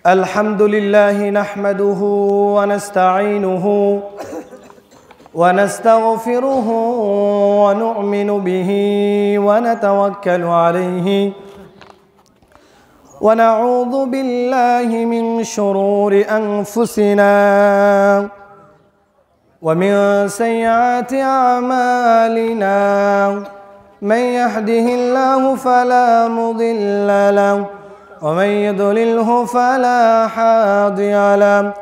الحمد لله نحمده ونستعينه ونستغفره ونؤمن به ونتوكل عليه ونعوذ بالله من شرور أنفسنا ومن سيئات أعمالنا من يهده الله فلا مضل له ومن يضلله فلا هادي له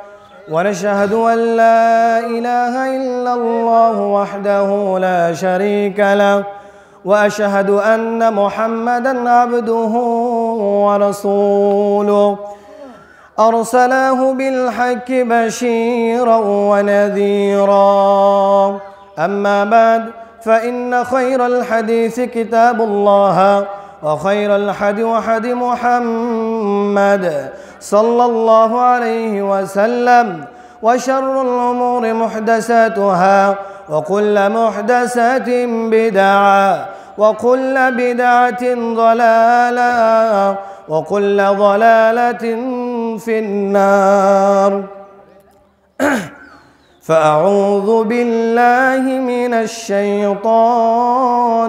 ونشهد أن لا إله إلا الله وحده لا شريك له وأشهد أن محمدًا عبده ورسوله أرسله بالحق بشيرا ونذيرا أما بعد فإن خير الحديث كتاب الله وخير الحدي وحدي محمد صلى الله عليه وسلم وشر الأمور محدثاتها وكل محدثة بدعة وكل بدعة ضلالة وكل ضلالة في النار فأعوذ بالله من الشيطان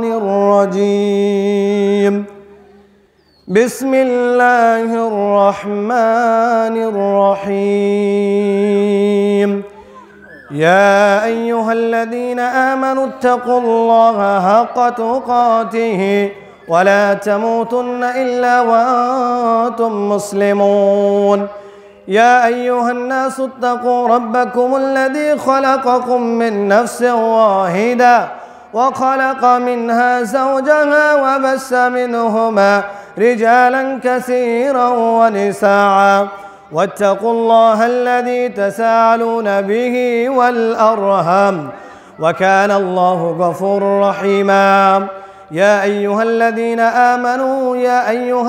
الرجيم بسم الله الرحمن الرحيم يا أيها الذين آمنوا اتقوا الله حق تقاته ولا تموتن إلا وأنتم مسلمون يا أيها الناس اتقوا ربكم الذي خلقكم من نفس واحدة وخلق منها زوجها وبث منهما رجالا كثيرا ونساء واتقوا الله الذي تساءلون به والأرحام وكان الله غفورا رحيما يا أيها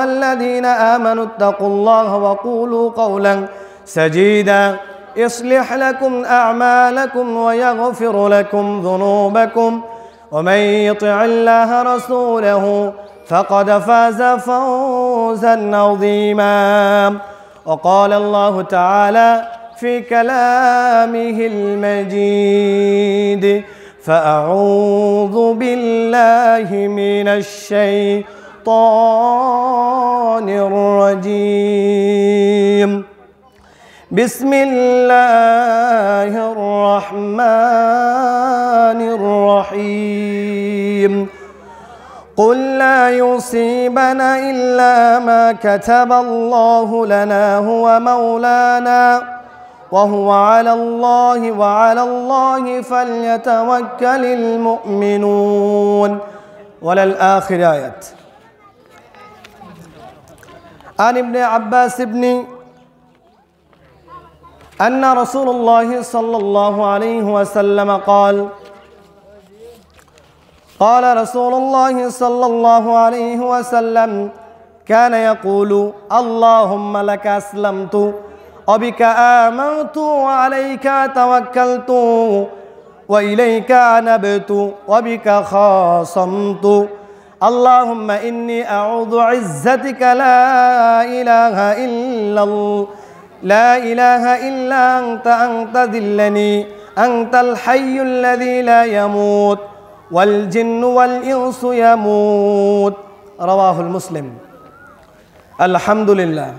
الذين آمنوا اتقوا الله وقولوا قولا سديدا يصلح لكم أعمالكم ويغفر لكم ذنوبكم ومن يطع الله رسوله فقد فاز فوزا عظيما وقال الله تعالى في كلامه المجيد فأعوذ بالله من الشيطان الرجيم بسم الله الرحمن الرحيم قل لا يصيبنا إلا ما كتب الله لنا هو مولانا وهو على الله فليتوكل المؤمنون وللآخر آية عن ابن عباس أن رسول الله صلى الله عليه وسلم قال رسول الله صلى الله عليه وسلم كان يقول اللهم لك أسلمت وبك آمنت وعليك توكلت وإليك أنبت وبك خاصمت اللهم إني أعوذ عزتك لا إله إلا أنت ذلني أنت الحي الذي لا يموت والجن والإنس يموت رواه المسلم الحمد لله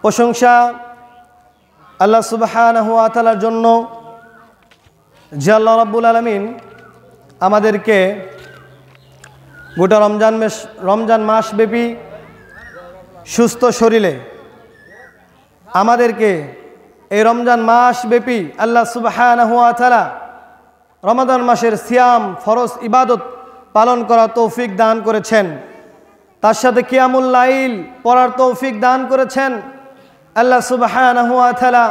প্রশংসা আল্লাহ সুবহানাহু ওয়া তাআলার জন্য যে আল্লাহ রাব্বুল আলামিন আমাদেরকে গোটা রমজান মাস ব্যাপী সুস্থ শরীরে আমাদেরকে এই রমজান মাস ব্যাপী আল্লাহ সুবহানাহু ওয়া তাআলা রমাদান মাসের সিয়াম ফরজ ইবাদত পালন করার তৌফিক দান করেছেন তার সাথে কিয়ামুল লাইল পড়ার তৌফিক দান করেছেন আল্লাহ সুবহানাহু ওয়া তাআলা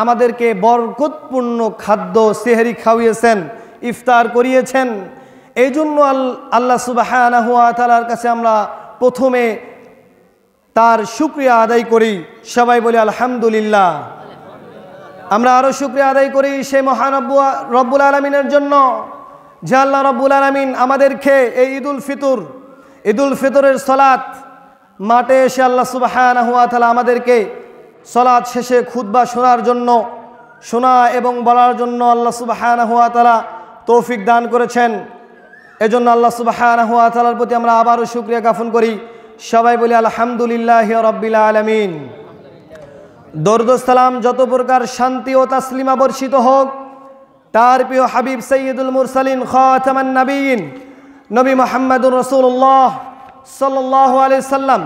আমাদেরকে বরকতপূর্ণ খাদ্য সেহরি খাওয়িয়েছেন ইফতার করিয়েছেন এই জন্য আল্লাহ সুবহানাহু ওয়া তাআলার কাছে আমরা প্রথমে তার শুকরিয়া আদায় করি সবাই বলি আলহামদুলিল্লাহ আমরা আরো শুকরিয়া আদায় করি সেই মহান রব্বুল আলামিনের জন্য যে আল্লাহ রব্বুল আলামিন আমাদেরকে এই ঈদুল ফিতরের সালাত মাঠে এসে আল্লাহ সুবহানাহু ওয়া তাআলা আমাদেরকে সালাত শেষে খুতবা শোনার জন্য, শোনা এবং বলার জন্য আল্লাহ সুবহানাহু ওয়া তাআলা তৌফিক দান করেছেন। এজন্য আল্লাহ সুবহানাহু ওয়া তাআলার প্রতি আমরা আবারও শুকরিয়া জ্ঞাপন করি। সবাই বলি আলহামদুলিল্লাহি রাব্বিল আলামিন। দরুদ ও সালাম যত প্রকার শান্তি ও তাসলিমা বর্ষিত হোক তার প্রিয় হাবিব সাইয়্যিদুল মুরসালিন খাতামান নবিয়্যিন নবী মুহাম্মদুর রাসূলুল্লাহ সাল্লাল্লাহু আলাইহি সাল্লাম।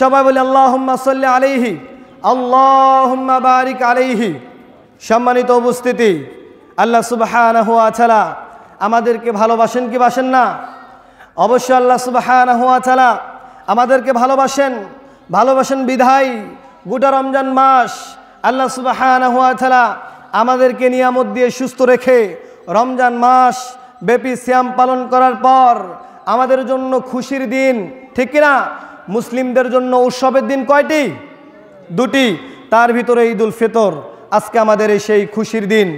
সবাই বলি আল্লাহুম্মা সাল্লি আলাইহি আল্লাহুম্মা বারিক আলাইহি। সম্মানিত উপস্থিতি, আল্লাহ সুবহানাহু ওয়া তাআলা আমাদেরকে ভালোবাসেন কি বাসেন না? অবশ্যই আল্লাহ সুবহানাহু ওয়া তাআলা আমাদেরকে ভালোবাসেন বিধায় গোটা রমজান মাস আল্লাহ সুবহানাহু ওয়া তাআলা আমাদেরকে নিয়ামত দিয়ে সুস্থ রেখে রমজান মাস ব্যাপী সিয়াম পালন করার পর আমাদের জন্য খুশির দিন, ঠিক কিনা? মুসলিমদের জন্য উৎসবের দিন কয়টি? দুটি। তার ভিতরে ঈদুল ফিতর আজকে আমাদের এই সেই খুশির দিন।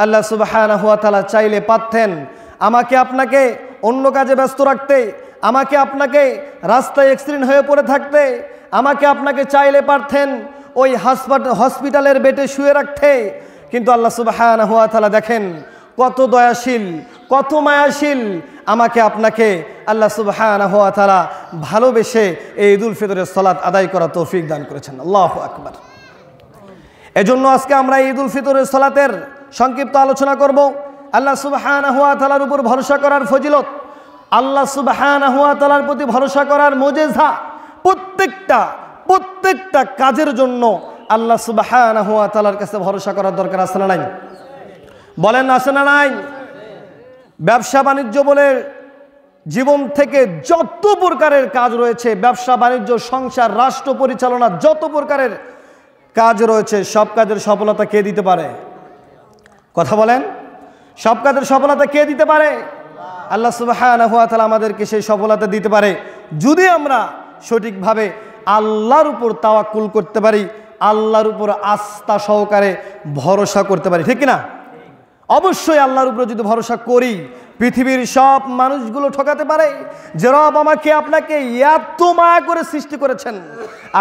আল্লাহ সুবহানাহু ওয়া তাআলা চাইলে পারতেন আমাকে আপনাকে অন্য কাজে ব্যস্ত রাখতে, আমাকে আপনাকে রাস্তায় অ্যাক্সিডেন্ট হয়ে পড়ে থাকতে, আমাকে আপনাকে চাইলে পারতেন ওই হসপিটালের বেডে শুয়ে রাখতে। কিন্তু আল্লাহ সুবহানাহু ওয়া তাআলা দেখেন কত দয়াশীল, কত মায়াশীল, আমাকে আপনাকে আল্লাহ সুবহানাহু ওয়া তাআলা ভালোবেসে এই ঈদুল ফিতরের সালাত আদায় করা তৌফিক দান করেছেন। আল্লাহু আকবার। এজন্য আজকে আমরা ঈদুল ফিতরের সালাতের সংক্ষিপ্ত আলোচনা করব। আল্লাহ সুবহানাহু ওয়া তাআলার উপর ভরসা করার ফজিলত, আল্লাহ সুবহানাহু ওয়া তাআলার প্রতি ভরসা করার মুজিজা। প্রত্যেকটা কাজের জন্য আল্লাহ সুবহানাহু ওয়া তাআলার কাছে ভরসা করার দরকার আছে না নাই? বলেন আছে না নাই? ব্যবসা বাণিজ্য বলে জীবন থেকে যত প্রকারের কাজ রয়েছে, ব্যবসা বাণিজ্য, সংসার, রাষ্ট্র পরিচালনা, যত প্রকারের কাজ রয়েছে, সব কাজের সফলতা কে দিতে পারে? কথা বলেন, সব কাজের সফলতা কে দিতে পারে? আল্লাহ সুবহানাহু ওয়া তাআলা আমাদেরকে সেই সফলতা দিতে পারে যদি আমরা সঠিকভাবে আল্লাহর উপর তাওয়াক্কুল করতে পারি, আল্লাহর উপর আস্থা সহকারে ভরসা করতে পারি, ঠিক কিনা? অবশ্যই আল্লাহর উপর যদি ভরসা করি, পৃথিবীর সব মানুষগুলো ঠকাতে পারে যে রব আমাকে আপনাকে এত মায়া করে সৃষ্টি করেছেন,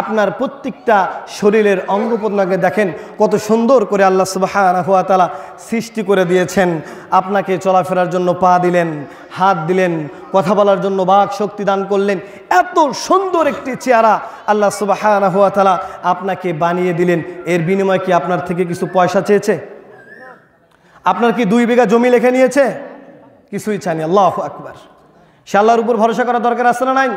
আপনার প্রত্যেকটা শরীরের অঙ্গ প্রত্যঙ্গে দেখেন কত সুন্দর করে আল্লাহ সুবহানাহু ওয়া তাআলা সৃষ্টি করে দিয়েছেন। আপনাকে চলাফেরার জন্য পা দিলেন, হাত দিলেন, কথা বলার জন্য বাক শক্তি দান করলেন। এত সুন্দর একটি চেহারা আল্লাহ সুবহানাহু ওয়া তাআলা আপনাকে বানিয়ে দিলেন। এর বিনিময়ে কি আপনার থেকে কিছু পয়সা চেয়েছে? আপনার কি 2 বিঘা জমি লিখে নিয়েছে? কিছুই চায়নি। আল্লাহু আকবার। সে আল্লাহর উপর ভরসা করা দরকার আছে না নাই?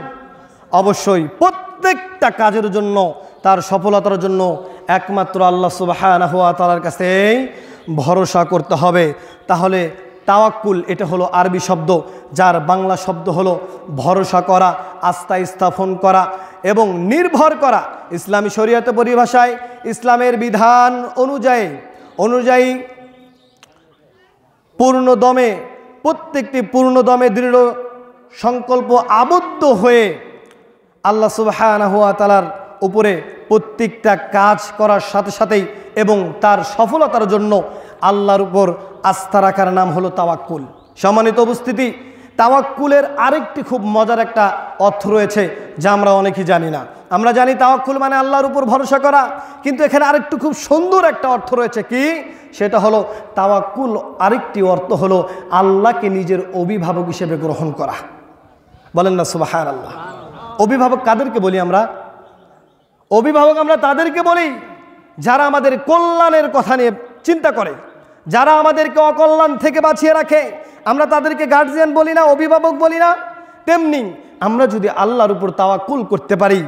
অবশ্যই। প্রত্যেকটা কাজের জন্য, তার সফলতার জন্য একমাত্র আল্লাহ সুবহানাহু ওয়া তাআলার কাছেই ভরসা করতে হবে। তাহলে তাওয়াক্কুল এটা হলো আরবি শব্দ, যার বাংলা শব্দ হলো ভরসা করা, আস্থা স্থাপন করা এবং নির্ভর করা। ইসলামী শরীয়তের পরিভাষায় ইসলামের বিধান অনুযায়ী প্রত্যেকটি পূর্ণ দমে দৃঢ় সংকল্প আবদ্ধ হয়ে আল্লাহ সুবহানাহু ওয়া তাআলার উপরে প্রত্যেকটা কাজ করার সাথে সাথেই এবং তার সফলতার জন্য আল্লাহর উপর আস্থা রাখার নাম হলো তাওয়াক্কুল। সম্মানিত উপস্থিতি, তাওয়াক্কুলের আরেকটি খুব মজার একটা অর্থ রয়েছে যা আমরা অনেকেই জানি না। আমরা জানি তাওয়াক্কুল মানে আল্লাহর উপর ভরসা করা, কিন্তু এখানে আরেকটু খুব সুন্দর একটা অর্থ রয়েছে। কি? সেটা হলো তাওয়াক্কুল আরেকটি অর্থ হলো আল্লাহকে নিজের অভিভাবক হিসেবে গ্রহণ করা। বলেন না সুবহানাল্লাহ। অভিভাবক কাদেরকে বলি আমরা? অভিভাবক আমরা তাদেরকে বলি যারা আমাদের কল্যাণের কথা নিয়ে চিন্তা করে, যারা আমাদেরকে অকল্যাণ থেকে বাঁচিয়ে রাখে। আমরা তাদেরকে গার্জিয়ান বলি না, অভিভাবক বলি না? তেমনি আমরা যদি আল্লাহর উপর তাওয়াক্কুল করতে পারি,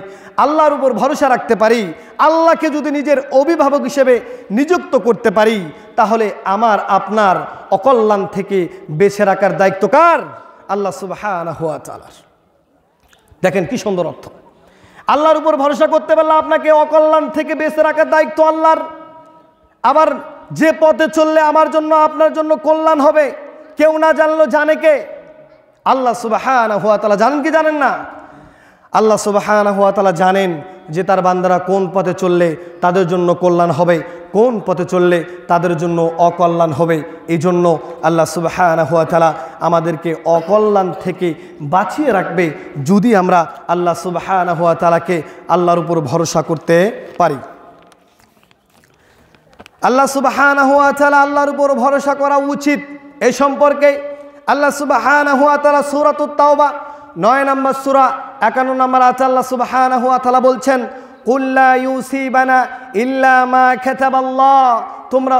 আল্লাহর উপর ভরসা রাখতে পারি, আল্লাহকে যদি নিজের অভিভাবক হিসেবে নিযুক্ত করতে পারি, তাহলে আমার আপনার অকল্যাণ থেকে বেঁচে রাখার দায়িত্ব কার? আল্লাহ সুবহানাহু ওয়া তাআলার। দেখেন কি সুন্দর অর্থ। আল্লাহর উপর ভরসা করতে পারলে আপনাকে অকল্যাণ থেকে বেঁচে রাখার দায়িত্ব আল্লাহর। আবার যে পথে চললে আমার জন্য আপনার জন্য কল্যাণ হবে, কেউ না জানলো জানে কে? আল্লাহ সুবহানাহু ওয়া তাআলা। জানেন কি জানেন না? আল্লাহ সুবহানাহু ওয়া তাআলা জানেন যে তার বান্দারা কোন পথে চললে তাদের জন্য কল্যাণ হবে, কোন পথে চললে তাদের জন্য অকল্যাণ হবে। এই জন্য আল্লাহ সুবহানাহু ওয়া তাআলা আমাদেরকে অকল্যাণ থেকে বাঁচিয়ে রাখবে যদি আমরা আল্লাহ সুবহানাহু ওয়া তাআলাকে আল্লাহর উপর ভরসা করতে পারি। আল্লাহ সুবহানাহু ওয়া তাআলা আল্লাহর উপর ভরসা করা উচিত। এই সম্পর্কে আল্লাহ সুবহানাহু ওয়া তাআলা সূরাতুত তাওবা 9 নম্বর সূরা 51 নম্বর আয়াতে আল্লাহ সুবহানাহু ওয়া তাআলা বলছেন, কুল লা ইউসিবানা ইল্লা মা কাতাবাল্লাহ, তোমরা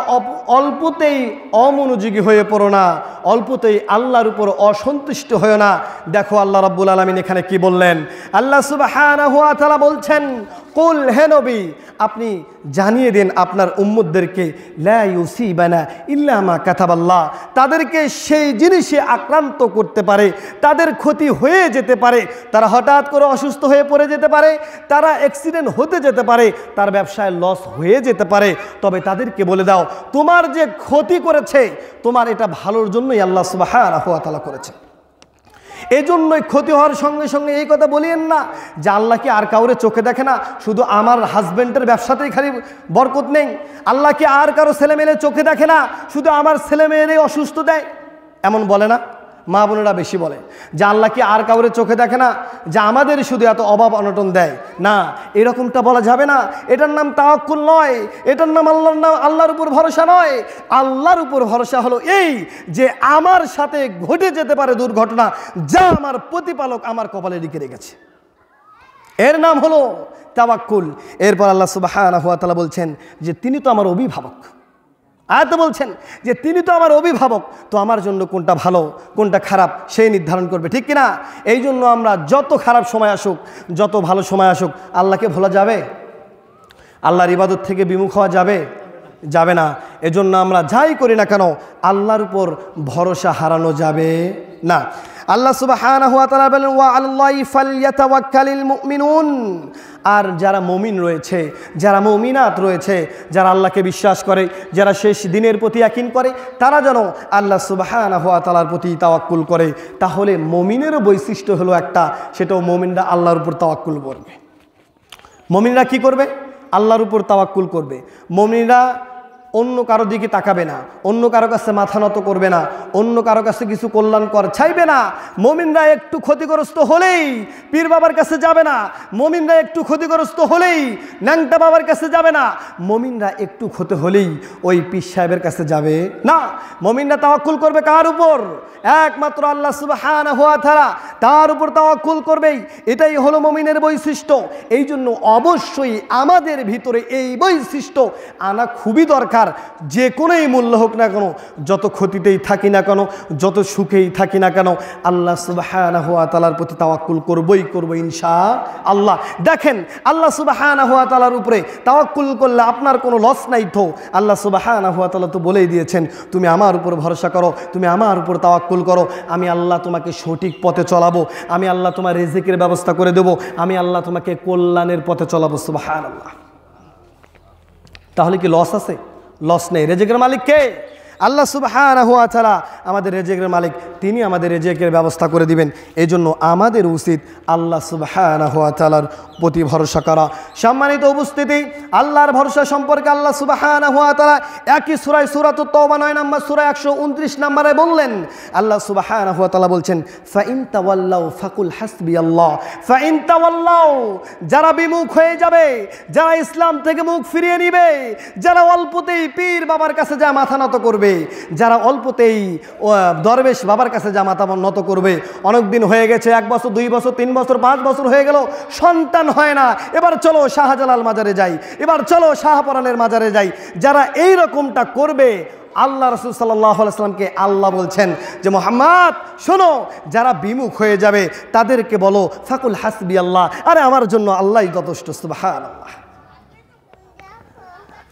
অল্পতেই অমনোযোগী হয়ে পড়ো না, অল্পতেই আল্লাহর উপর অসন্তুষ্ট হয়েও না। দেখো আল্লাহ রাব্বুল আলামিন এখানে কি বললেন। আল্লাহ সুবহানাহু ওয়া তাআলা বলছেন, কুল, হে নবী আপনি জানিয়ে দেন আপনার উম্মতদেরকে, লা ইউসিবানা ইল্লা মা কাতাবাল্লাহ, তাদেরকে সেই জিনিসে আক্রান্ত করতে পারে, তাদের ক্ষতি হয়ে যেতে পারে, তারা হঠাৎ করে অসুস্থ হয়ে পড়ে যেতে পারে, তারা অ্যাক্সিডেন্ট হতে যেতে পারে, তার ব্যবসায় লস হয়ে যেতে পারে। তবে তাদেরকে বলে দাও তোমার যে ক্ষতি করেছে তোমার এটা ভালোর জন্যই আল্লাহ সুবহানাহু ওয়া তাআলা করেছে। এই জন্যই ক্ষতি হওয়ার সঙ্গে সঙ্গে এই কথা বলিয়েন না যে আল্লাহ কি আর কাউরে চোখে দেখে না, শুধু আমার হাজব্যান্ডের ব্যবসাতেই খালি বরকত নেই, আল্লাহ কি আর কারো ছেলেমেয়েরে চোখে দেখে না, শুধু আমার ছেলেমেয়েরই অসুস্থ দেয়, এমন বলে না? মা বোনেরা বেশি বলে যে আল্লাহ কি আর কাউরে চোখে দেখে না, যে আমাদের শুধু এত অভাব অনটন দেয়। না, এরকমটা বলা যাবে না। এটার নাম তাওয়াক্কুল নয়, এটার নাম আল্লাহর উপর ভরসা নয়। আল্লাহর উপর ভরসা হলো এই যে আমার সাথে ঘটে যেতে পারে দুর্ঘটনা, যা আমার প্রতিপালক আমার কপালে লিখে রেখেছে, এর নাম হলো তাওয়াক্কুল। এরপর আল্লাহ সুবহানাহু ওয়া তাআলা বলছেন যে তিনি তো আমার অভিভাবক। আয়াতে বলছেন যে তিনি তো আমার অভিভাবক, তো আমার জন্য কোনটা ভালো কোনটা খারাপ সেই নির্ধারণ করবে, ঠিক কিনা? এই জন্য আমরা যত খারাপ সময় আসুক যত ভালো সময় আসুক আল্লাহকে ভোলা যাবে? আল্লাহর ইবাদত থেকে বিমুখ হওয়া যাবে? যাবে না। এজন্য আমরা যাই করি না কেন আল্লাহর উপর ভরসা হারানো যাবে না। আল্লাহ সুবহানাহু ওয়া তাআলা বলেন, ওয়া আলাল্লাহি ফালইয়াতাওয়াক্কালিল মুমিনুন, আর যারা মুমিন রয়েছে, যারা মুমিনাত রয়েছে, যারা আল্লাহকে বিশ্বাস করে, যারা শেষ দিনের প্রতি ইয়াকিন করে, তারা যেন আল্লাহ সুবহানাহু ওয়া তাআলার প্রতি তাওয়াক্কুল করে। তাহলে মুমিনেরও বৈশিষ্ট্য হলো একটা, সেটাও মুমিনরা আল্লাহর উপর তাওয়াক্কুল করবে। মুমিনরা কি করবে? আল্লাহর উপর তাওয়াক্কুল করবে। মুমিনরা অন্য কারো দিকে তাকাবে না, অন্য কারো কাছে মাথা নত করবে না, অন্য কারো কাছে কিছু কল্যাণকর চাইবে না। মুমিনরা একটু ক্ষতিগ্রস্ত হলেই পীর বাবার কাছে যাবে না, মুমিনরা একটু ক্ষতিগ্রস্ত হলেই ন্যাংটা বাবার কাছে যাবে না, মুমিনরা একটু ক্ষতি হলেই ওই পীর সাহেবের কাছে যাবে না। মুমিনরা তাওয়াক্কুল করবে কার উপর? একমাত্র আল্লাহ সুবহানাহু ওয়া তাআলা, তার উপর তাওয়াক্কুল করবেই। এটাই হলো মুমিনের বৈশিষ্ট্য। এই জন্য অবশ্যই আমাদের ভিতরে এই বৈশিষ্ট্য আনা খুবই দরকার। যে কোনোই মূল্য হোক না কেন, যত ক্ষতিতেই থাকি না কেন, যত সুখেই থাকি না কেন, আল্লাহ সুবহানাহু ওয়া তাআলার প্রতি তাওয়াক্কুল করবই করব ইনশাআল্লাহ। দেখেন আল্লাহ সুবহানাহু ওয়া তাআলার উপরে তাওয়াক্কুল করলে আপনার কোনো লস নাই তো। আল্লাহ সুবহানাহু ওয়া তাআলা তো বলেই দিয়েছেন, তুমি আমার উপর ভরসা করো, তুমি আমার উপর তাওয়াক্কুল করো, আমি আল্লাহ তোমাকে সঠিক পথে চলাবো, আমি আল্লাহ তোমার রিজিকের ব্যবস্থা করে দেব, আমি আল্লাহ তোমাকে কল্যাণের পথে চলাবো। সুবহানাল্লাহ। তাহলে কি লস আছে? লস নেই। রিজিকের মালিক কে? আল্লাহ সুবহানাহু ওয়া তাআলা আমাদের রিজিকের মালিক, তিনি আমাদের রিজিকের ব্যবস্থা করে দিবেন। এই জন্য আমাদের উচিত আল্লাহ সুবহানাহু ওয়া তাআলার প্রতি ভরসা করা। সম্মানিত উপস্থিতি, আল্লাহর ভরসা সম্পর্কে আল্লাহ সুবহানাহু ওয়া তাআলা একই সূরায় সূরাতুত তাওবা 9 নম্বর সূরা 129 নম্বরে বললেন, আল্লাহ সুবহানাহু ওয়া তাআলা বলছেন, ফাইন তাওয়াল্লাউ ফাকুল হাসবিয়াল্লাহ। ফাইন তাওয়াল্লাউ, যারা বিমুখ হয়ে যাবে, যারা ইসলাম থেকে মুখ ফিরিয়ে নিবে, যারা অল্পতেই পীর বাবার কাছে যা মাথা নত করবে, যারা অল্পতেই দরবেশ বাবার কাছে যা মাথা নত করবে, অনেক দিন হয়ে গেছে, 1 বছর 2 বছর 3 বছর 5 বছর হয়ে গেল, সন্তান হয় না, এবার চলো শাহজালাল মাজারে যাই, এবার চলো শাহপরানের মাজারে যাই, যারা এই রকমটা করবে, আল্লাহ রাসূল সাল্লাল্লাহু আলাইহি ওয়াসাল্লামকে আল্লাহ বলছেন যে মুহাম্মদ শোনো, যারা বিমুখ হয়ে যাবে তাদেরকে বলো ফাকুল হাসবিয়াল্লাহ, আরে আমার জন্য আল্লাহই যথেষ্ট। সুবহানাল্লাহ।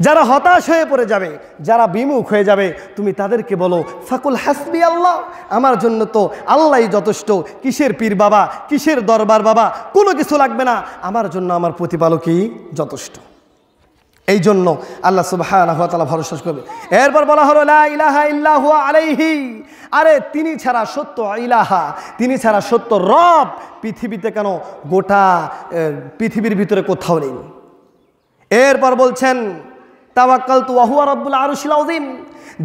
যারা হতাশ হয়ে পড়ে যাবে, যারা বিমুখ হয়ে যাবে, তুমি তাদেরকে বলো ফাকুল হাসবি আল্লাহ, আমার জন্য তো আল্লাহই যথেষ্ট। কিসের পীর বাবা, কিসের দরবার বাবা, কোনো কিছু লাগবে না, আমার জন্য আমার প্রতিপালকই যথেষ্ট। এই জন্য আল্লাহ সুবহানাহু ওয়া তাআলা ভরসা করবে। এরপর বলা হলো লা ইলাহা ইল্লা হুয়া আলাইহি, আরে তিনি ছাড়া সত্য ইলাহা, তিনি ছাড়া সত্য রব পৃথিবীতে কেন, গোটা পৃথিবীর ভিতরে কোথাও নেই। এরপর বলছেন তাওয়াক্কালতু ওয়া হুয়া রাব্বুল আরশিল আযীম।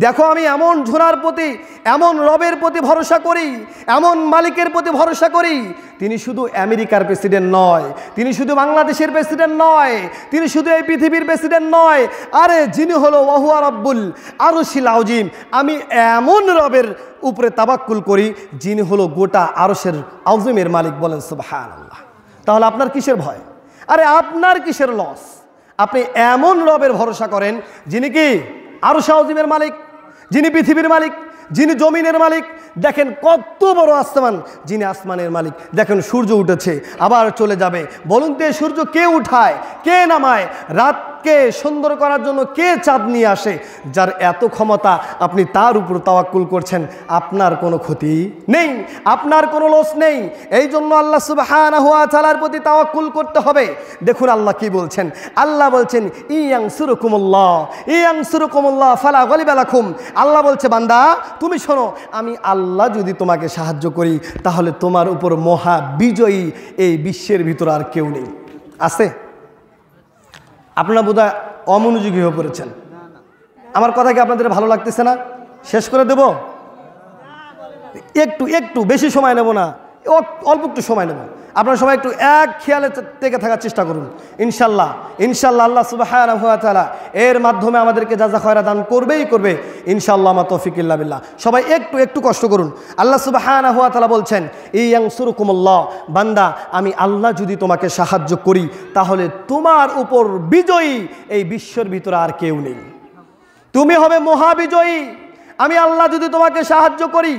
দেখো আমি এমন ঝোড়ার প্রতি, এমন রবের প্রতি ভরসা করি, এমন মালিকের প্রতি ভরসা করি, তিনি শুধু আমেরিকার প্রেসিডেন্ট নয়, তিনি শুধু বাংলাদেশের প্রেসিডেন্ট নয়, তিনি শুধু এই পৃথিবীর প্রেসিডেন্ট নয়, আরে যিনি হলো ওয়া হুয়া রাব্বুল আরশিল আযীম, আমি এমন রবের উপরে তাওয়াক্কুল করি যিনি হলো গোটা আরশের আযীমের মালিক। বলেন সুবহানাল্লাহ। তাহলে আপনার কিসের ভয়? আরে আপনার কিসের লস? আপনি এমন রবের ভরসা করেন যিনি কি আরশ আযীমের মালিক, যিনি পৃথিবীর মালিক, যিনি জমিনের মালিক। দেখেন কত বড় আসমান, যিনি আসমানের মালিক। দেখেন সূর্য উঠেছে আবার চলে যাবে। বলুন তো সূর্য কে উঠায়, কে নামায়? রাতকে সুন্দর করার জন্য কে চাঁদ নিয়ে আসে? যার এত ক্ষমতা, আপনি তার উপর তাওয়াক্কুল করছেন, আপনার কোনো ক্ষতি নেই, আপনার কোনো লস নেই। এই জন্য আল্লাহ সুবহানাহু ওয়া তাআলার প্রতি তাওয়াক্কুল করতে হবে। দেখুন আল্লাহ কি বলছেন। আল্লাহ বলছেন ইয়ানসুরুকুমুল্লাহ ফালা গালিবা লাকুম। আল্লাহ বলছে বান্দা তুমি শোনো, আমি আল্লাহ যদি তোমাকে সাহায্য করি তাহলে তোমার উপর মহা বিজয়ী এই বিশ্বের ভিতর আর কেউ নেই। আছে? আপনারা বোধহয় অমনোযোগী হয়ে পড়েছেন। আমার কথা কি আপনাদের ভালো লাগতেছে না? শেষ করে দেব? একটু বেশি সময় নেব না, অল্প একটু সময় নেব। আপনারা সবাই একটু এক খেয়ালে থেকে থাকার চেষ্টা করুন। ইনশাল্লাহ আল্লাহ সুবহানাহু ওয়া তাআলা এর মাধ্যমে আমাদেরকে যা যা খয়রা দান করবে ইনশাআল্লাহ, মা তৌফিক ইল্লা বিল্লাহ। সবাই একটু কষ্ট করুন। আল্লাহ সুবহানাহু ওয়া তাআলা বলছেন ইয়ানসুরুকুমুল্লাহ, বান্দা আমি আল্লাহ যদি তোমাকে সাহায্য করি তাহলে তোমার উপর বিজয়ী এই বিশ্বের ভিতরে আর কেউ নেই, তুমি হবে মহাবিজয়ী আমি আল্লাহ যদি তোমাকে সাহায্য করি।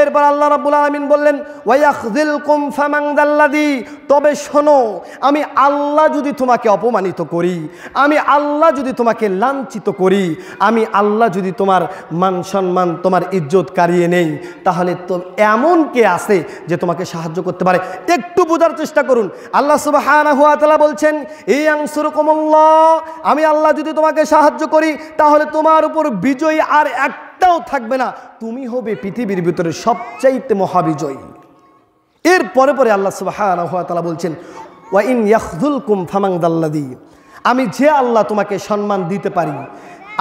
এরপর আল্লাহ রাব্বুল আলামিন বললেন ওয়ায়াখযিলকুম ফামানদাল্লাযী, তবে শোনো আমি আল্লাহ যদি তোমাকে অপমানিত করি, আমি আল্লাহ যদি তোমাকে লাঞ্ছিত করি, আমি আল্লাহ যদি তোমার মান সম্মান তোমার ইজ্জত কারিয়ে নেই, তাহলে তো এমন কে আছে যে তোমাকে সাহায্য করতে পারে? একটু বোঝার চেষ্টা করুন। আল্লাহ সুবহানাহু ওয়া তাআলা বলছেন ইয়ানসুরকুমুল্লাহ, আমি আল্লাহ যদি তোমাকে সাহায্য করি তাহলে তোমার উপর বিজয়ী আর একটাও থাকবে না, তুমি হবে পৃথিবীর ভিতরে সবচাইতে মহাবিজয়ী। এর পরে আল্লাহ সুবহানাহু ওয়া তাআলা বলছেন ওয়া ইন ইয়াখযুলকুম ফামানদাল্লাযী, আমি যে আল্লাহ তোমাকে সম্মান দিতে পারি,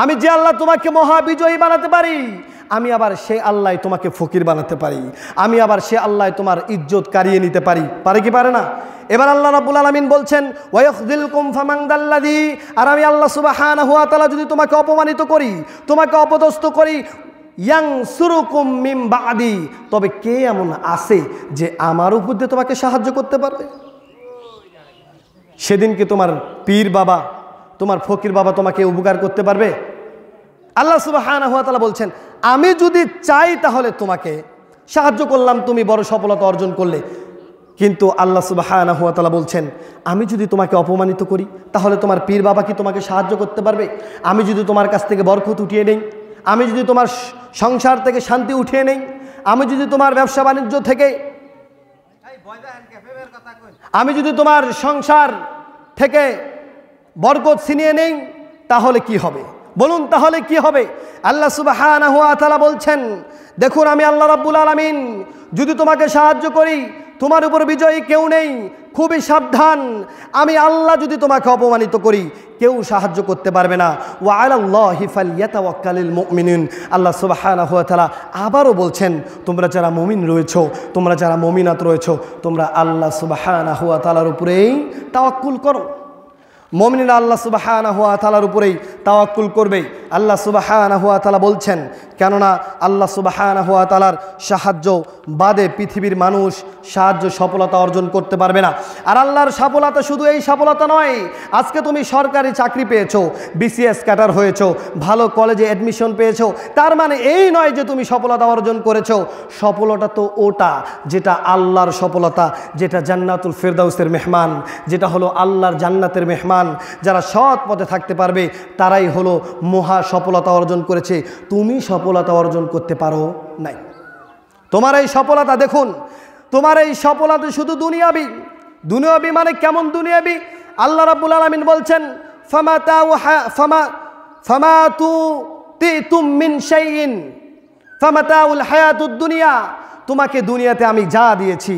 আমি যে আল্লাহ তোমাকে মহাবিজয়ী বানাতে পারি, আমি আবার সে আল্লাহ তোমাকে ফকির বানাতে পারি, আমি আবার সে আল্লাহ তোমার ইজ্জত কারিয়ে নিতে পারি। পারে কি পারে না? এবার আল্লাহ রাব্বুল আলামিন বলছেন ওয়ায়াখযিলকুম ফামানদাল্লাযী, আর আমি আল্লাহ সুবহানাহু ওয়া তাআলা যদি তোমাকে অপমানিত করি, তোমাকে অপদস্থ করি, ইয়ানসুরুকুম মিন বাদি, তবে কে এমন আছে যে আমার উপর দিয়ে তোমাকে সাহায্য করতে পারবে? সেদিন কি তোমার পীর বাবা, তোমার ফকির বাবা তোমাকে উপকার করতে পারবে? আল্লাহ সুবহানাহু ওয়া তাআলা বলছেন আমি যদি চাই তাহলে তোমাকে সাহায্য করলাম, তুমি বড় সফলতা অর্জন করলে। কিন্তু আল্লাহ সুবহানাহু ওয়া তাআলা বলছেন আমি যদি তোমাকে অপমানিত করি তাহলে তোমার পীর বাবা কি তোমাকে সাহায্য করতে পারবে? আমি যদি তোমার কাছ থেকে বরকত উঠিয়ে নেই, আমি যদি তোমার সংসার থেকে শান্তি উঠিয়ে নেই, আমি যদি তোমার ব্যবসা বাণিজ্য থেকে, আমি যদি তোমার সংসার থেকে বরকত ছিনিয়ে নেই, তাহলে কি হবে? বলুন তাহলে কি হবে? আল্লাহ সুবহানাহু ওয়া তাআলা বলছেন দেখুন আমি আল্লাহ রাব্বুল আলামিন যদি তোমাকে সাহায্য করি তোমার উপর বিজয়ী কেউ নেই, খুবই সাবধান। আমি আল্লাহ যদি তোমাকে অপমানিত করি কেউ সাহায্য করতে পারবে না। ওয়া আলাল্লাহি ফালইয়াতাওয়াক্কালিল মুমিনুন, আল্লাহ সুবহানাহু ওয়া তাআলা আবারও বলছেন তোমরা যারা মুমিন রয়েছো, তোমরা যারা মুমিনাত রয়েছো, তোমরা আল্লাহ সুবহানাহু ওয়া তাআলার উপরেই তাওয়াক্কুল করো। মুমিনরা আল্লাহ সুবহানাহু ওয়া তাআলার উপরেই তাওয়াক্কুল করবে। আল্লাহ সুবহানাহু ওয়া তাআলা বলছেন কেননা আল্লাহ সুবহানাহু ওয়া তাআলার সাহায্য বাদে পৃথিবীর মানুষ সাহায্য সফলতা অর্জন করতে পারবে না। আর আল্লাহর সফলতা শুধু এই সফলতা নয়, আজকে তুমি সরকারি চাকরি পেয়েছো, বিসিএস ক্যাডার হয়েছো, ভালো কলেজে অ্যাডমিশন পেয়েছো, তার মানে এই নয় যে তুমি সফলতা অর্জন করেছো। সফলতা তো ওটা যেটা আল্লাহর সফলতা, যেটা জান্নাতুল ফেরদাউসের মেহমান, যেটা হলো আল্লাহর জান্নাতের মেহমান। যারা সৎ পথে থাকতে পারবে তারাই হলো মহা সফলতা অর্জন করেছে। তুমি সফলতা অর্জন করতে পারো নাই। তোমার এই সফলতা দেখুন, তোমার এই সফলতা শুধু দুনিয়াবি। দুনিয়াবি মানে কেমন দুনিয়াবি? আল্লাহ রাব্বুল আলামিন বলছেন ফামাতুতিতুম মিন শাইইন ফামাতাউল হায়াতুদ দুনিয়া, তোমাকে দুনিয়াতে আমি যা দিয়েছি,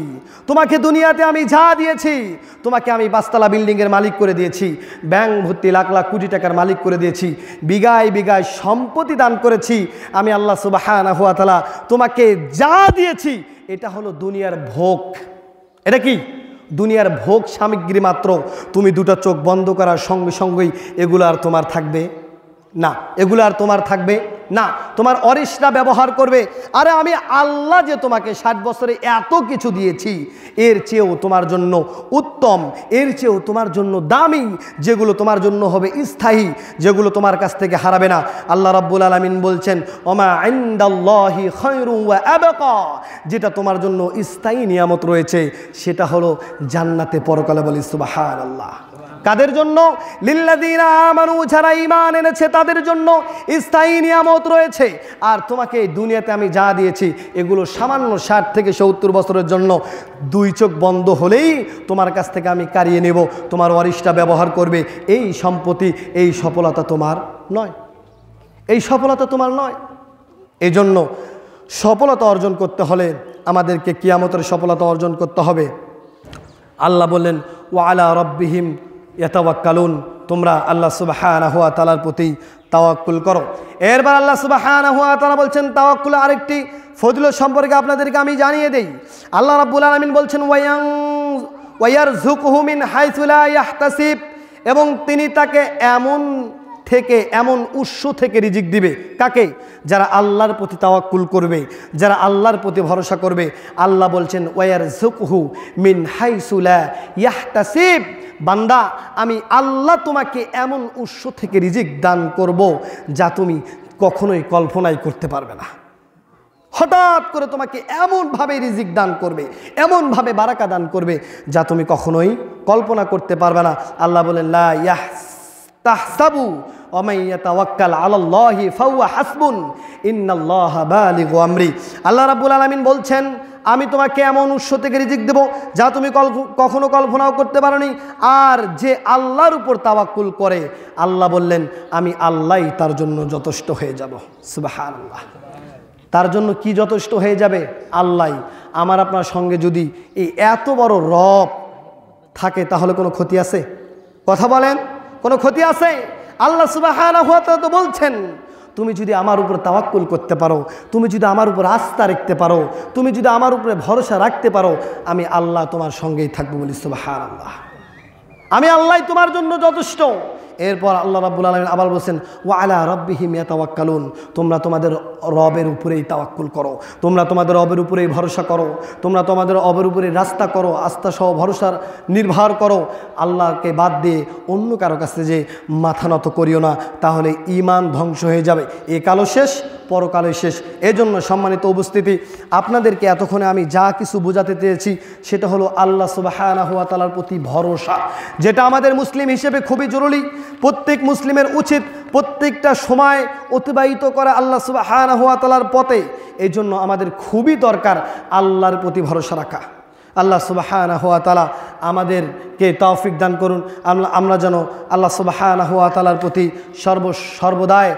তোমাকে দুনিয়াতে আমি যা দিয়েছি, তোমাকে আমি 5 তলা বিল্ডিংয়ের মালিক করে দিয়েছি, ব্যাংক ভর্তি লাখ লাখ কোটি টাকার মালিক করে দিয়েছি, বিঘায় বিঘায় সম্পত্তি দান করেছি, আমি আল্লাহ সুবহানাহু ওয়া তাআলা তোমাকে যা দিয়েছি এটা হলো দুনিয়ার ভোগ। এটা কি? দুনিয়ার ভোগ সামগ্রী মাত্র। তুমি দুটো চোখ বন্ধ করার সঙ্গে সঙ্গেই এগুলো আর তোমার থাকবে না, এগুলো আর তোমার থাকবে না, তোমার অরিষ্টা ব্যবহার করবে। আরে আমি আল্লাহ যে তোমাকে 60 বছরে এত কিছু দিয়েছি, এর চেয়েও তোমার জন্য উত্তম, এর চেয়েও তোমার জন্য দামি, যেগুলো তোমার জন্য হবে স্থায়ী, যেগুলো তোমার কাছ থেকে হারাবে না। আল্লাহ রাব্বুল আলামিন বলছেন ওমা ইনদাল্লাহি খায়রুন ওয়া আবকা, যেটা তোমার জন্য স্থায়ী নিয়ামত রয়েছে সেটা হলো জান্নাতে, পরকালে। বলি সুবহানাল্লাহ। কাদের জন্য? লিল্লাযীনা আমানু, যারা ঈমান এনেছে তাদের জন্য স্থায়ী নিয়ামত রয়েছে। আর তোমাকে এই দুনিয়াতে আমি যা দিয়েছি এগুলো সামান্য 60 থেকে 70 বছরের জন্য। 2 চোখ বন্ধ হলেই তোমার কাছ থেকে আমি কারিয়ে নেব, তোমার ওয়ারিশটা ব্যবহার করবে। এই সম্পত্তি, এই সফলতা তোমার নয়, এই সফলতা তোমার নয়। এই জন্য সফলতা অর্জন করতে হলে আমাদেরকে কিয়ামতের সফলতা অর্জন করতে হবে। আল্লাহ বললেন ওয়া আলা রাব্বিহিম ইয়াতাওয়াক্কালুন, তোমরা আল্লাহ সুবহানাহু ওয়া তাআলার প্রতি তাওয়াক্কুল করো। এরপর আল্লাহ সুবহানাহু ওয়া তাআলা বলছেন তাওয়াক্কুল আরেকটি ফজিলত সম্পর্কে আপনাদেরকে আমি জানিয়ে দেই। আল্লাহ রাব্বুল আলামিন বলছেন ওয়ায়ারযুকুহু মিন হাইসু লা ইয়াহতাসিব, এবং তিনি তাকে এমন থেকে, এমন উৎস থেকে রিজিক দিবে। কাকে? যারা আল্লাহর প্রতি তাওয়াক্কুল করবে, যারা আল্লাহর প্রতি ভরসা করবে। আল্লাহ বলছেন ওয়ায়ারযুকুহু মিন হাইসু লা ইয়াহতাসিব, বান্দা আমি আল্লাহ তোমাকে এমন উৎস থেকে রিজিক দান করব যা তুমি কখনোই কল্পনাই করতে পারবে না। হঠাৎ করে তোমাকে এমনভাবে রিজিক দান করবে, এমনভাবে বারাকা দান করবে যা তুমি কখনোই কল্পনা করতে পারবে না। আল্লাহ বলেন লা ইয়াহতাহসাবু ওয়া মান ইয়াতাওয়াক্কাল আলাল্লাহি ফাহুয়া হাসবুন ইন্নাল্লাহা বালিগু আমরি। আল্লাহ রাব্বুল আলামিন বলছেন আমি তোমাকে এমন উৎস থেকে রিজিক দেব যা তুমি কখনো কল্পনাও করতে পারোনি। আর যে আল্লাহর উপর তাওয়াক্কুল করে, আল্লাহ বললেন আমি আল্লাহই তার জন্য যথেষ্ট হয়ে যাব। সুবহানাল্লাহ। তার জন্য কি যথেষ্ট হয়ে যাবে? আল্লাহ। আমার আপনার সঙ্গে যদি এই এত বড় রব থাকে তাহলে কোনো ক্ষতি আছে? কথা বলেন, কোনো ক্ষতি আছে? আল্লাহ সুবহানাহু ওয়া তাআলা তো বলছেন তুমি যদি আমার উপর তাওয়াক্কুল করতে পারো, তুমি যদি আমার উপর আস্থা রাখতে পারো, তুমি যদি আমার উপরে ভরসা রাখতে পারো, আমি আল্লাহ তোমার সঙ্গেই থাকবো। বলি সুবহানাল্লাহ। আমি আল্লাহ তোমার জন্য যথেষ্ট। এরপর আল্লাহ রাব্বুল আলামিন আবার বলছেন ওয়া আলা রাব্বিহিম ইয়াতাওয়াক্কালুন, তোমরা তোমাদের রবের উপরেই তাওয়াক্কুল করো, তোমরা তোমাদের রবের উপরেই ভরসা করো, তোমরা তোমাদের রবের উপরেই রাস্তা করো, আস্থা সহ ভরসার নির্ভর করো। আল্লাহকে বাদ দিয়ে অন্য কারো কাছে যে মাথা নত করিও না, তাহলে ঈমান ধ্বংস হয়ে যাবে। এ কালো শেষ, পরকালে শেষ। এজন্য সম্মানিত উপস্থিতি, আপনাদেরকে এতক্ষণে আমি যা কিছু বোঝাতে চেয়েছি সেটা হলো আল্লাহ সুবহানাহু ওয়া তাআলার প্রতি ভরসা, যেটা আমাদের মুসলিম হিসেবে খুবই জরুরি। প্রত্যেক মুসলিমের উচিত প্রত্যেকটা সময় অতিবাহিত করা আল্লাহ সুবহানাহু ওয়া তাআলার পথে। এই জন্য আমাদের খুবই দরকার আল্লাহর প্রতি ভরসা রাখা। আল্লাহ সুবহানাহু ওয়া তাআলা আমাদেরকে তৌফিক দান করুন। আমরা যেন আল্লাহ সুবহানাহু ওয়া তাআলার প্রতি সর্বদাই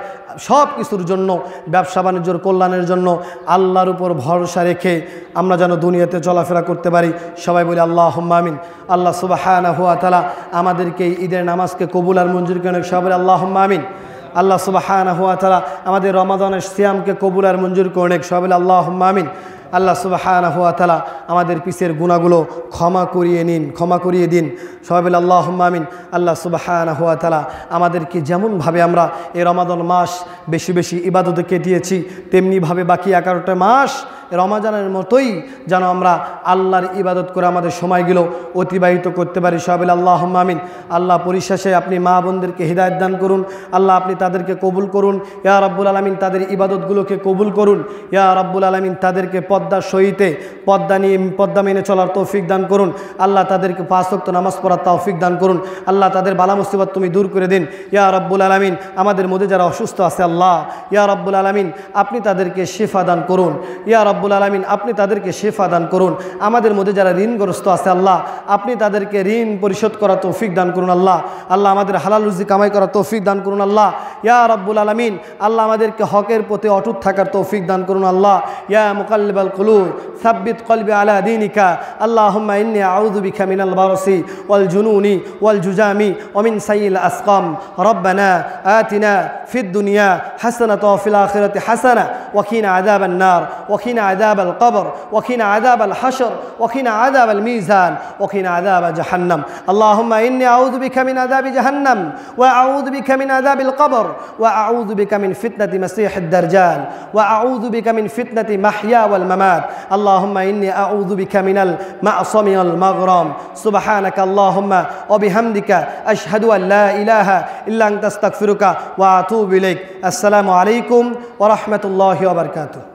সব কিছুর জন্য, ব্যবসা বাণিজ্যর কল্যাণের জন্য আল্লাহর উপর ভরসা রেখে আমরা যেন দুনিয়াতে চলাফেরা করতে পারি। সবাই বলি আল্লাহুম্মা আমিন। আল্লাহ সুবহানাহু ওয়া তাআলা আমাদেরকে ঈদের নামাজকে কবুল আর মঞ্জুর করেন। সবাই বলি আল্লাহুম্মা আমিন। আল্লাহ সুবহানাহু ওয়া তাআলা আমাদের রমাদানের সিয়ামকে কবুল আর মঞ্জুর করেন। সবাই বলি আল্লাহুম্মা আমিন। আল্লাহ সুবহানাহু ওয়া তাআলা আমাদের পিছের গুনাহগুলো ক্ষমা করিয়ে দিন। সবাই বলে আল্লাহুম্মা আমিন। আল্লাহ সুবহানাহু ওয়া তাআলা আমাদেরকে যেমনভাবে আমরা এই রমাদান মাস বেশি বেশি ইবাদতে কেটিয়েছি, তেমনিভাবে বাকি 11টা মাস রমাজানের মতোই যেন আমরা আল্লাহর ইবাদত করে আমাদের সময়গুলো অতিবাহিত করতে পারি। সবাই বলে আল্লাহুম্মা আমিন। আল্লাহ পরিশেষে আপনি মা বোনদেরকে হিদায়াত দান করুন। আল্লাহ আপনি তাদেরকে কবুল করুন। ইয়া রাব্বুল আলামিন তাদের ইবাদতগুলোকে কবুল করুন। ইয়া রাব্বুল আলামিন তাদেরকে পর্দার সহিতে পর্দা মেনে চলার তৌফিক দান করুন। আল্লাহ তাদেরকে 5 ওয়াক্ত নামাজ পড়ার তৌফিক দান করুন। আল্লাহ তাদের বালা মুসিবত তুমি দূর করে দিন। ইয়া রাব্বুল আলামিন আমাদের মধ্যে যারা অসুস্থ আছে আল্লাহ, ইয়া রাব্বুল আলামিন আপনি তাদেরকে শিফা দান করুন। ইয়া রাব্বুল আলামিন আপনি তাদেরকে শিফা দান করুন। আমাদের মধ্যে যারা ঋণগ্রস্ত আছে আল্লাহ আপনি তাদেরকে ঋণ পরিশোধ করা তৌফিক দান করুন আল্লাহ। আল্লাহ আমাদের হালাল রুজি কামাই করা তৌফিক দান করুন আল্লাহ। ইয়া রাব্বুল আলামিন আল্লাহ আমাদেরকে হকের প্রতি অটুট থাকার তৌফিক দান করুন আল্লাহ। ইয়া মুকাল্লিবাল কুলুব সাব্বিত কলবি আলা দীনিকা। আল্লাহুম্মা ইন্নী আউযু বিকা মিনাল বারসি ওয়াল জুনুনি ওয়াল জুজামি ওয়া মিন সাইয়িল আসকাম। রব্বানা আতিনা ফিদ দুনিয়া হাসানাতাও ওয়া ফিল আখিরাতি হাসানা ওয়া কিনা আযাবান নার ওয়া কিনা আযাবাল কবর ওয়া কিনা আযাবাল হাশর ওয়া কিনা আযাবাল মিজান ওয়া কিনা আযাবা জাহান্নাম। আল্লাহুম্মা ইন্নী আউযু বিকা মিন আযাবি জাহান্নাম ওয়া আউযু বিকা মিন আযাবিল কবর ওয়া আউযু বিকা মিন ফিতনাতি মাসীহিদ দাজ্জাল ওয়া আউযু বিকা মিন ফিতনাতি মাহইয়া ওয়াল মামাত। আল্লাহুম্মা ইন্নী আউযু বিকা মিনাল মা'সামি ওয়াল মাগরাম। সুবহানাকা আল্লাহুম্মা ওয়া বিহামদিকা আশহাদু আন লা ইলাহা ইল্লা আনতা আস্তাগফিরুকা ওয়া আতুবু ইলাইক। আসসালামু আলাইকুম ওয়া রাহমাতুল্লাহি ওয়া বারাকাতুহু।